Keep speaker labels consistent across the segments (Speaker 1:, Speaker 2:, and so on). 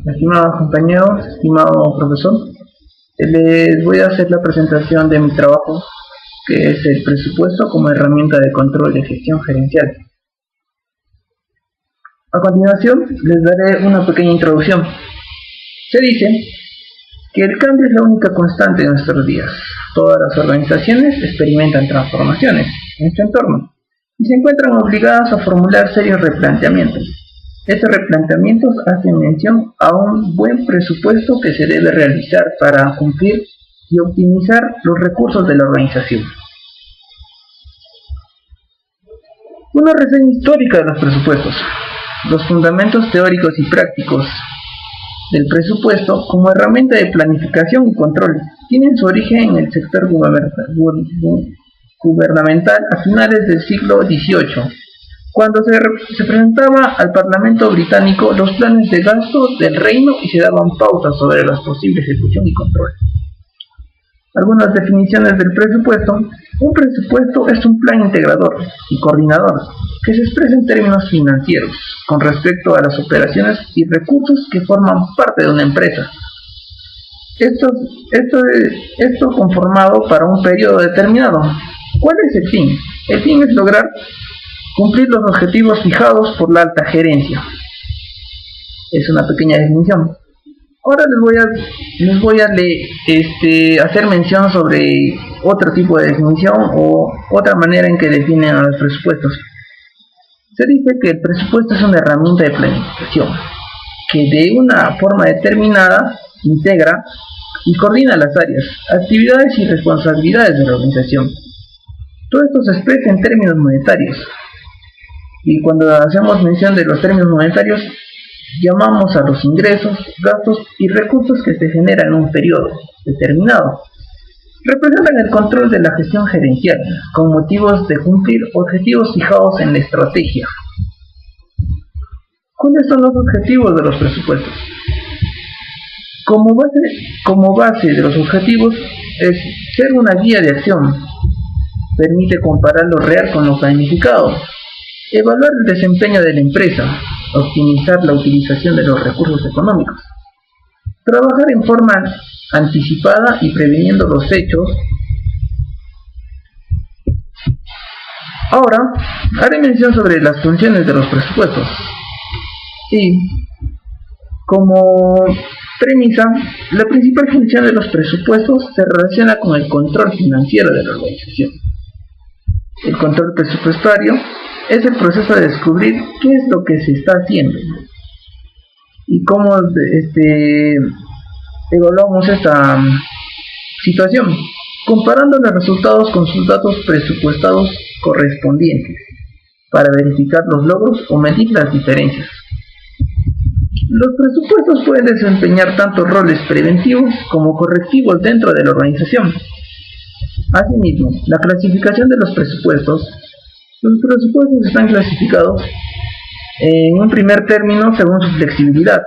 Speaker 1: Estimados compañeros, estimado profesor, les voy a hacer la presentación de mi trabajo, que es el presupuesto como herramienta de control de gestión gerencial. A continuación, les daré una pequeña introducción. Se dice que el cambio es la única constante de nuestros días. Todas las organizaciones experimentan transformaciones en su entorno y se encuentran obligadas a formular serios replanteamientos. Estos replanteamientos hacen mención a un buen presupuesto que se debe realizar para cumplir y optimizar los recursos de la organización. Una reseña histórica de los presupuestos. Los fundamentos teóricos y prácticos del presupuesto como herramienta de planificación y control tienen su origen en el sector gubernamental a finales del siglo XVIII, cuando se presentaba al Parlamento británico los planes de gasto del reino y se daban pautas sobre la posible ejecución y control. Algunas definiciones del presupuesto. Un presupuesto es un plan integrador y coordinador que se expresa en términos financieros con respecto a las operaciones y recursos que forman parte de una empresa. Esto conformado para un periodo determinado. ¿Cuál es el fin? El fin es lograr cumplir los objetivos fijados por la alta gerencia. Es una pequeña definición. Ahora les voy a hacer mención sobre otro tipo de definición o otra manera en que definen a los presupuestos. Se dice que el presupuesto es una herramienta de planificación que de una forma determinada integra y coordina las áreas, actividades y responsabilidades de la organización. Todo esto se expresa en términos monetarios. Y cuando hacemos mención de los términos monetarios, llamamos a los ingresos, gastos y recursos que se generan en un periodo determinado. Representan el control de la gestión gerencial, con motivos de cumplir objetivos fijados en la estrategia. ¿Cuáles son los objetivos de los presupuestos? Como base de los objetivos es ser una guía de acción. Permite comparar lo real con lo planificado, evaluar el desempeño de la empresa, optimizar la utilización de los recursos económicos, trabajar en forma anticipada y previniendo los hechos. Ahora haré mención sobre las funciones de los presupuestos. Y como premisa, la principal función de los presupuestos se relaciona con el control financiero de la organización. El control presupuestario es el proceso de descubrir qué es lo que se está haciendo y cómo evaluamos esta situación, comparando los resultados con sus datos presupuestados correspondientes para verificar los logros o medir las diferencias. Los presupuestos pueden desempeñar tanto roles preventivos como correctivos dentro de la organización. Asimismo, la clasificación de los presupuestos. Los presupuestos están clasificados en un primer término según su flexibilidad.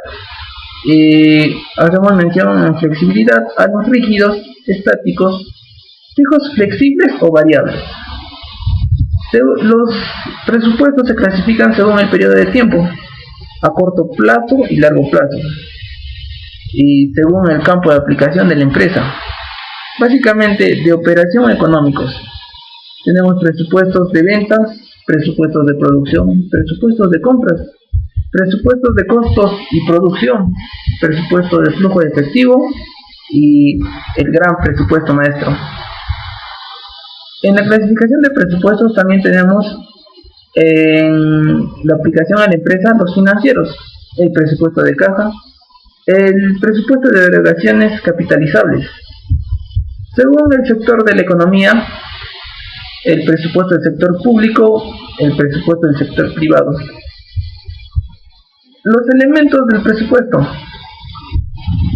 Speaker 1: Hacemos mención en flexibilidad a los rígidos, estáticos, fijos, flexibles o variables. Los presupuestos se clasifican según el periodo de tiempo, a corto plazo y largo plazo, y según el campo de aplicación de la empresa. Básicamente de operación económicos. Tenemos presupuestos de ventas, presupuestos de producción, presupuestos de compras, presupuestos de costos y producción, presupuesto de flujo de efectivo y el gran presupuesto maestro. En la clasificación de presupuestos también tenemos en la aplicación a la empresa los financieros, el presupuesto de caja, el presupuesto de delegaciones capitalizables. Según el sector de la economía, el presupuesto del sector público, el presupuesto del sector privado. Los elementos del presupuesto,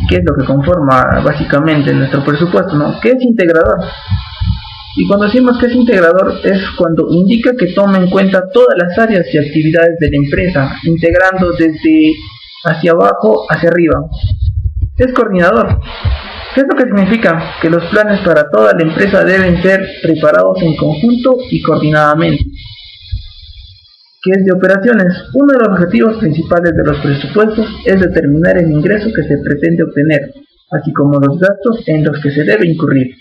Speaker 1: ¿qué es lo que conforma básicamente nuestro presupuesto, ¿no? ¿Qué es integrador? Y cuando decimos que es integrador es cuando indica que toma en cuenta todas las áreas y actividades de la empresa, integrando desde hacia abajo hacia arriba. Es coordinador. ¿Qué es lo que significa? Que los planes para toda la empresa deben ser preparados en conjunto y coordinadamente. que es de operaciones. Uno de los objetivos principales de los presupuestos es determinar el ingreso que se pretende obtener, así como los gastos en los que se debe incurrir.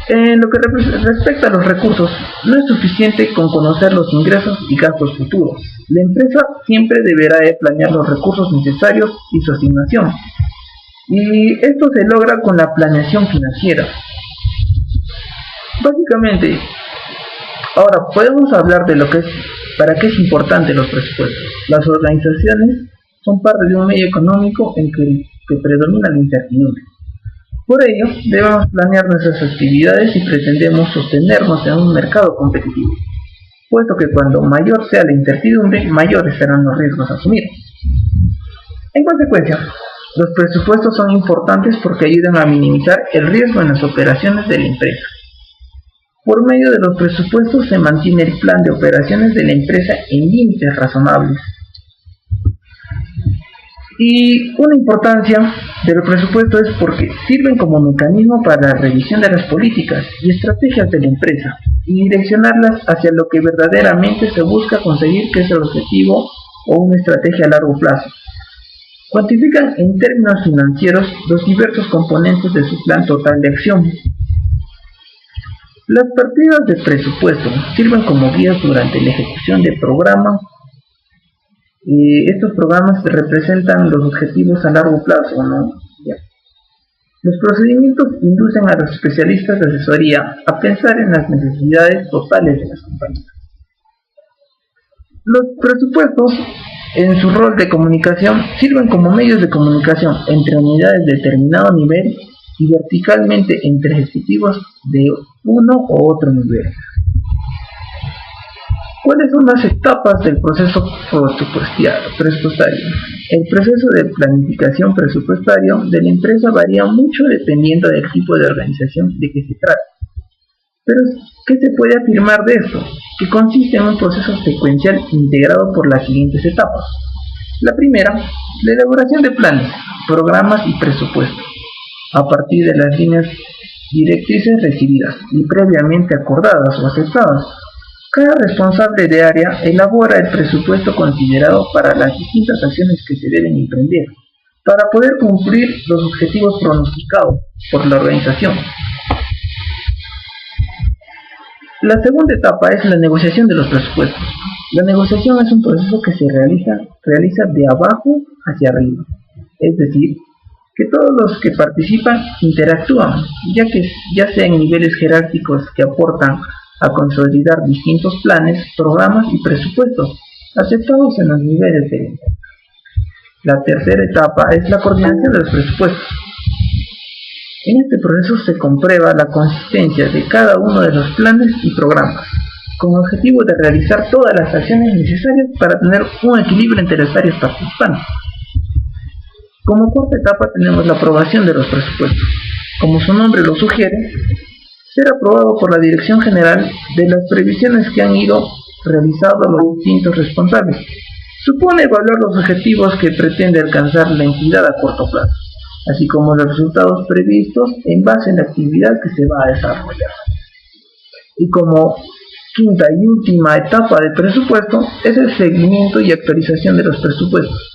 Speaker 1: En lo que respecta a los recursos, no es suficiente con conocer los ingresos y gastos futuros. La empresa siempre deberá planear los recursos necesarios y su asignación. Y esto se logra con la planeación financiera. Básicamente, ahora podemos hablar de lo que es, para qué es importante los presupuestos. Las organizaciones son parte de un medio económico en que predomina la incertidumbre. Por ello, debemos planear nuestras actividades si pretendemos sostenernos en un mercado competitivo, puesto que cuando mayor sea la incertidumbre, mayores serán los riesgos a asumir. En consecuencia, los presupuestos son importantes porque ayudan a minimizar el riesgo en las operaciones de la empresa. Por medio de los presupuestos se mantiene el plan de operaciones de la empresa en límites razonables. Y una importancia del presupuesto es porque sirven como mecanismo para la revisión de las políticas y estrategias de la empresa y direccionarlas hacia lo que verdaderamente se busca conseguir, que es el objetivo o una estrategia a largo plazo. Cuantifican en términos financieros los diversos componentes de su plan total de acción. Las partidas de presupuesto sirven como guías durante la ejecución de programas. Estos programas representan los objetivos a largo plazo, ¿no? Los procedimientos inducen a los especialistas de asesoría a pensar en las necesidades totales de las compañías. Los presupuestos, en su rol de comunicación, sirven como medios de comunicación entre unidades de determinado nivel y verticalmente entre ejecutivos de uno u otro nivel. ¿Cuáles son las etapas del proceso presupuestario? El proceso de planificación presupuestario de la empresa varía mucho dependiendo del tipo de organización de que se trata. Pero, ¿qué se puede afirmar de esto? Que consiste en un proceso secuencial integrado por las siguientes etapas. La primera, la elaboración de planes, programas y presupuestos, a partir de las líneas directrices recibidas y previamente acordadas o aceptadas. Cada responsable de área elabora el presupuesto considerado para las distintas acciones que se deben emprender, para poder cumplir los objetivos pronosticados por la organización. La segunda etapa es la negociación de los presupuestos. La negociación es un proceso que se realiza de abajo hacia arriba, es decir, que todos los que participan interactúan, ya sea en niveles jerárquicos que aportan a consolidar distintos planes, programas y presupuestos aceptados en los niveles de venta. La tercera etapa es la coordinación de los presupuestos. En este proceso se comprueba la consistencia de cada uno de los planes y programas, con el objetivo de realizar todas las acciones necesarias para tener un equilibrio entre las áreas participantes. Como cuarta etapa tenemos la aprobación de los presupuestos. Como su nombre lo sugiere, ser aprobado por la Dirección General de las previsiones que han ido realizando los distintos responsables. Supone evaluar los objetivos que pretende alcanzar la entidad a corto plazo, así como los resultados previstos en base a la actividad que se va a desarrollar. Y como quinta y última etapa del presupuesto es el seguimiento y actualización de los presupuestos.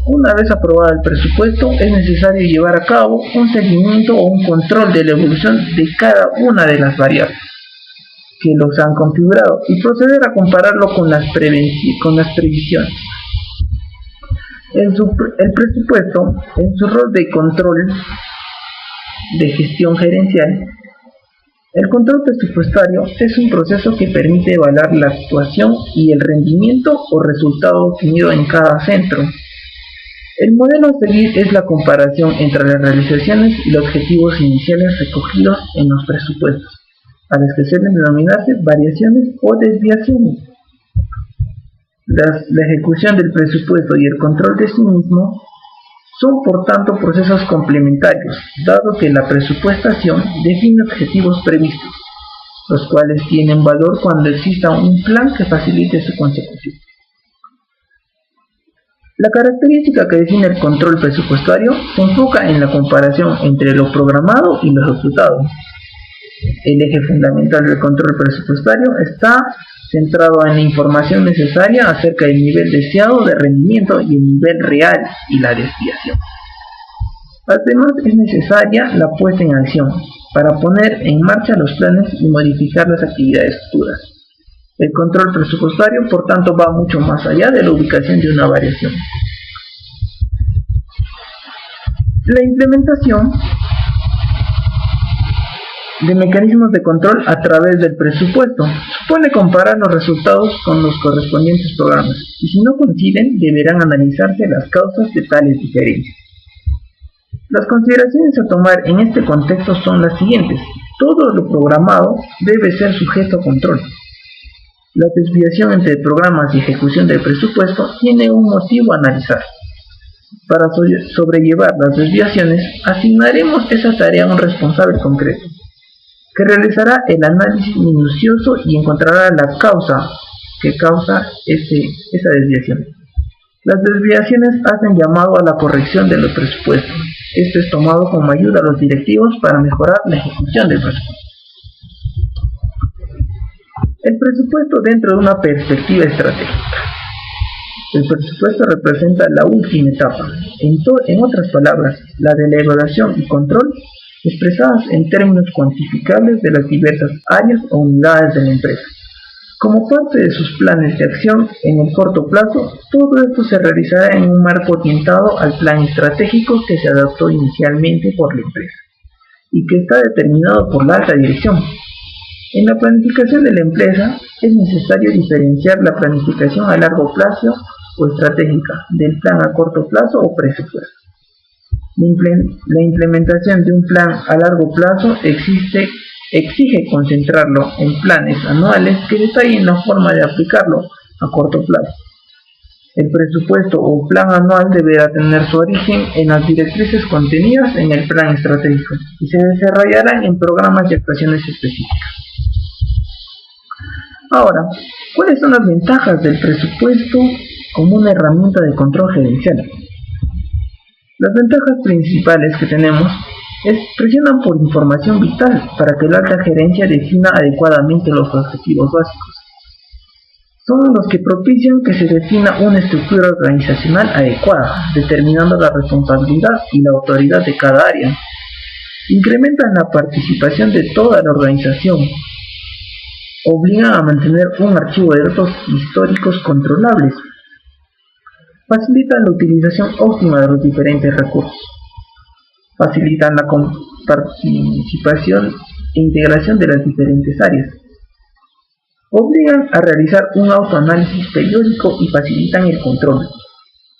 Speaker 1: Una vez aprobado el presupuesto, es necesario llevar a cabo un seguimiento o un control de la evolución de cada una de las variables que los han configurado y proceder a compararlo con las previsiones. El presupuesto, en su rol de control de gestión gerencial, el control presupuestario es un proceso que permite evaluar la actuación y el rendimiento o resultado obtenido en cada centro. El modelo a seguir es la comparación entre las realizaciones y los objetivos iniciales recogidos en los presupuestos, a las que suelen denominarse variaciones o desviaciones. La ejecución del presupuesto y el control de sí mismo son por tanto procesos complementarios, dado que la presupuestación define objetivos previstos, los cuales tienen valor cuando exista un plan que facilite su consecución. La característica que define el control presupuestario se enfoca en la comparación entre lo programado y lo ejecutado. El eje fundamental del control presupuestario está centrado en la información necesaria acerca del nivel deseado de rendimiento y el nivel real y la desviación. Además, es necesaria la puesta en acción para poner en marcha los planes y modificar las actividades futuras. El control presupuestario, por tanto, va mucho más allá de la ubicación de una variación. La implementación de mecanismos de control a través del presupuesto supone comparar los resultados con los correspondientes programas, y si no coinciden, deberán analizarse las causas de tales diferencias. Las consideraciones a tomar en este contexto son las siguientes. Todo lo programado debe ser sujeto a control. La desviación entre programas y ejecución del presupuesto tiene un motivo a analizar. Para sobrellevar las desviaciones, asignaremos esa tarea a un responsable concreto, que realizará el análisis minucioso y encontrará la causa que causa esa desviación. Las desviaciones hacen llamado a la corrección de los presupuestos. Esto es tomado como ayuda a los directivos para mejorar la ejecución del presupuesto. El presupuesto dentro de una perspectiva estratégica. El presupuesto representa la última etapa, en otras palabras, la de la evaluación y control, expresadas en términos cuantificables de las diversas áreas o unidades de la empresa. Como parte de sus planes de acción en el corto plazo, todo esto se realizará en un marco orientado al plan estratégico que se adoptó inicialmente por la empresa y que está determinado por la alta dirección. En la planificación de la empresa es necesario diferenciar la planificación a largo plazo o estratégica del plan a corto plazo o presupuesto. La implementación de un plan a largo plazo exige concentrarlo en planes anuales que detallen la forma de aplicarlo a corto plazo. El presupuesto o plan anual deberá tener su origen en las directrices contenidas en el plan estratégico y se desarrollarán en programas y actuaciones específicas. Ahora, ¿cuáles son las ventajas del presupuesto como una herramienta de control gerencial? Las ventajas principales que tenemos presionan por información vital para que la alta gerencia defina adecuadamente los objetivos básicos. Son los que propician que se defina una estructura organizacional adecuada, determinando la responsabilidad y la autoridad de cada área. Incrementan la participación de toda la organización. Obligan a mantener un archivo de datos históricos controlables. Facilitan la utilización óptima de los diferentes recursos. Facilitan la participación e integración de las diferentes áreas. Obligan a realizar un autoanálisis periódico y facilitan el control.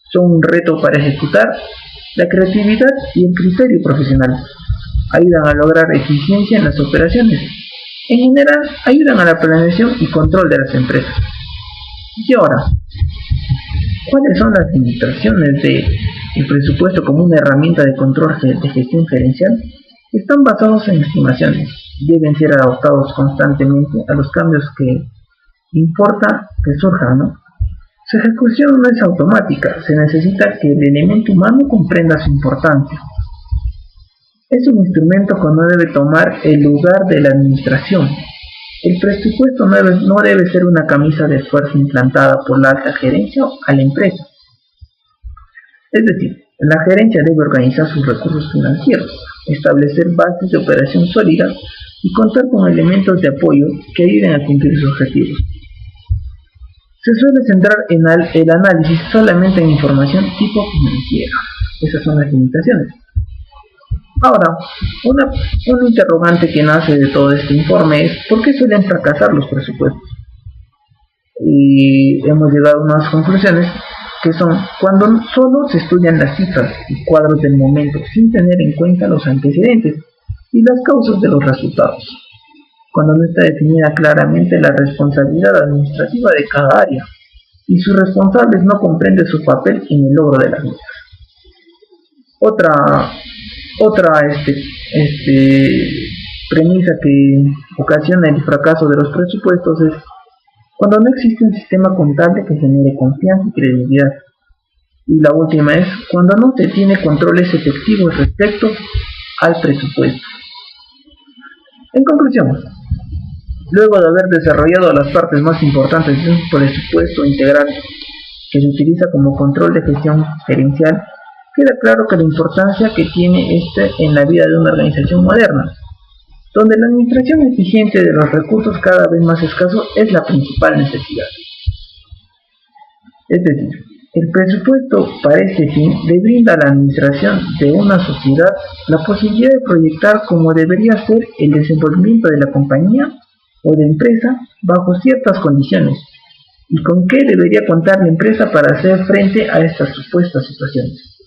Speaker 1: Son un reto para ejecutar la creatividad y el criterio profesional. Ayudan a lograr eficiencia en las operaciones. En general, ayudan a la planeación y control de las empresas. Y ahora, ¿cuáles son las limitaciones del presupuesto como una herramienta de control de gestión gerencial? Están basados en estimaciones. Deben ser adaptados constantemente a los cambios que importa que surjan, ¿no? Su ejecución no es automática, se necesita que el elemento humano comprenda su importancia. Es un instrumento que no debe tomar el lugar de la administración. El presupuesto no debe ser una camisa de fuerza implantada por la alta gerencia a la empresa. Es decir, la gerencia debe organizar sus recursos financieros, establecer bases de operación sólidas y contar con elementos de apoyo que ayuden a cumplir sus objetivos. Se suele centrar en el análisis solamente en información tipo financiera. Esas son las limitaciones. Ahora, un interrogante que nace de todo este informe es ¿por qué suelen fracasar los presupuestos? Y hemos llegado a unas conclusiones que son cuando solo se estudian las cifras y cuadros del momento sin tener en cuenta los antecedentes y las causas de los resultados, cuando no está definida claramente la responsabilidad administrativa de cada área y sus responsables no comprenden su papel en el logro de las metas. Otra premisa que ocasiona el fracaso de los presupuestos es cuando no existe un sistema contable que genere confianza y credibilidad. Y la última es cuando no se tiene controles efectivos respecto al presupuesto. En conclusión, Luego de haber desarrollado las partes más importantes de un presupuesto integral que se utiliza como control de gestión gerencial, queda claro que la importancia que tiene este en la vida de una organización moderna, donde la administración eficiente de los recursos cada vez más escasos es la principal necesidad. Es decir, el presupuesto para este fin le brinda a la administración de una sociedad la posibilidad de proyectar cómo debería ser el desenvolvimiento de la compañía o de empresa bajo ciertas condiciones y con qué debería contar la empresa para hacer frente a estas supuestas situaciones.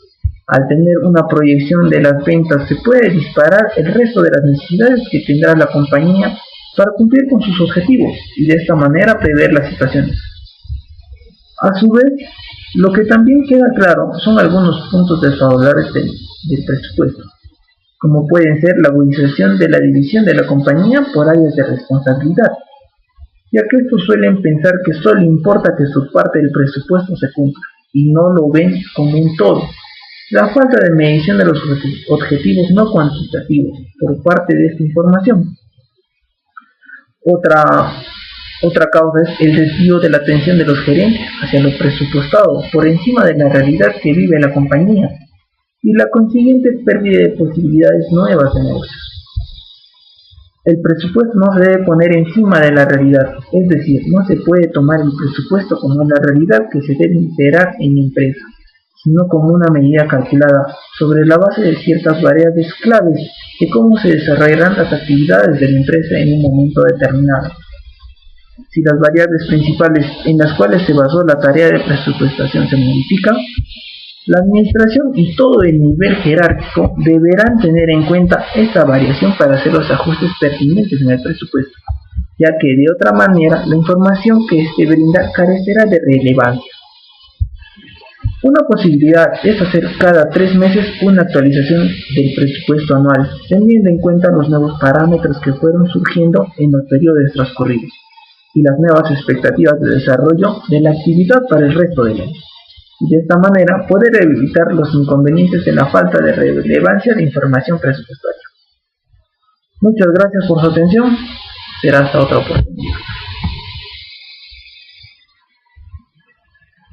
Speaker 1: Al tener una proyección de las ventas se puede disparar el resto de las necesidades que tendrá la compañía para cumplir con sus objetivos y de esta manera prever las situaciones. A su vez, lo que también queda claro son algunos puntos desfavorables del presupuesto, como pueden ser la agudización de la división de la compañía por áreas de responsabilidad, ya que estos suelen pensar que solo importa que su parte del presupuesto se cumpla y no lo ven como un todo. La falta de medición de los objetivos no cuantitativos por parte de esta información. Otra causa es el desvío de la atención de los gerentes hacia lo presupuestado por encima de la realidad que vive la compañía y la consiguiente pérdida de posibilidades nuevas de negocios. El presupuesto no se debe poner encima de la realidad, es decir, no se puede tomar el presupuesto como la realidad que se debe integrar en la empresa, sino como una medida calculada sobre la base de ciertas variables claves de cómo se desarrollarán las actividades de la empresa en un momento determinado. Si las variables principales en las cuales se basó la tarea de presupuestación se modifican, la administración y todo el nivel jerárquico deberán tener en cuenta esta variación para hacer los ajustes pertinentes en el presupuesto, ya que de otra manera la información que éste brinda carecerá de relevancia. Una posibilidad es hacer cada 3 meses una actualización del presupuesto anual, teniendo en cuenta los nuevos parámetros que fueron surgiendo en los periodos transcurridos y las nuevas expectativas de desarrollo de la actividad para el resto del año, y de esta manera poder evitar los inconvenientes de la falta de relevancia de información presupuestaria. Muchas gracias por su atención, será hasta otra oportunidad.